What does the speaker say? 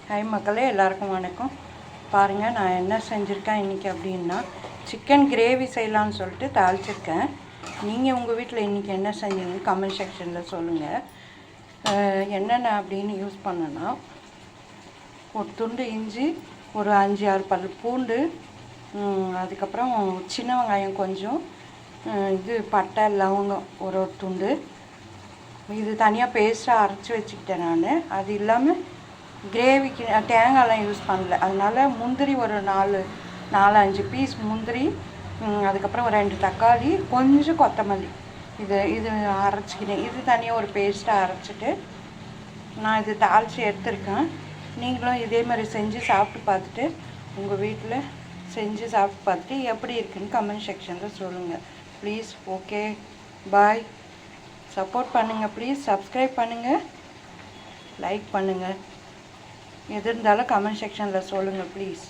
Hi மக்களே, எல்லாருக்கும் வணக்கம். பாருங்கள், நான் என்ன செஞ்சுருக்கேன் இன்றைக்கி அப்படின்னா, சிக்கன் கிரேவி செய்யலான்னு சொல்லிட்டு தாளிச்சிருக்கேன். நீங்கள் உங்கள் வீட்டில் இன்றைக்கி என்ன செஞ்சீங்கன்னு கமெண்ட் செக்ஷனில் சொல்லுங்கள். என்னென்ன அப்படின்னு யூஸ் பண்ணேன்னா, ஒரு துண்டு இஞ்சி, ஒரு 5-6 பல் பூண்டு, அதுக்கப்புறம் சின்ன வெங்காயம் கொஞ்சம், இது பட்டை லவங்கம் ஒரு துண்டு, இது தனியாக பேஸ்ட்டாக அரைச்சி வச்சுக்கிட்டேன் நான். அது இல்லாமல் கிரேவிக்கு தேங்காயெலாம் யூஸ் பண்ணல, அதனால் முந்திரி ஒரு 4-5 பீஸ் முந்திரி, அதுக்கப்புறம் ஒரு 2 தக்காளி, கொஞ்சம் கொத்தமல்லி, இது அரைச்சிக்கிட்டேன். இது தனியாக ஒரு பேஸ்ட்டாக அரைச்சிட்டு நான் இது தாளித்து எடுத்துருக்கேன். நீங்களும் இதே மாதிரி செஞ்சு சாப்பிட்டு பார்த்துட்டு உங்கள் வீட்டில் செஞ்சு சாப்பிட்டு பார்த்துட்டு எப்படி இருக்குன்னு கமெண்ட் செக்ஷனில் சொல்லுங்கள் ப்ளீஸ். Okay, bye. சப்போர்ட் பண்ணுங்கள் ப்ளீஸ். சப்ஸ்கிரைப் பண்ணுங்கள், லைக் பண்ணுங்கள். எது இருந்தாலும் கமெண்ட் செக்ஷனில் சொல்லுங்கள் ப்ளீஸ்.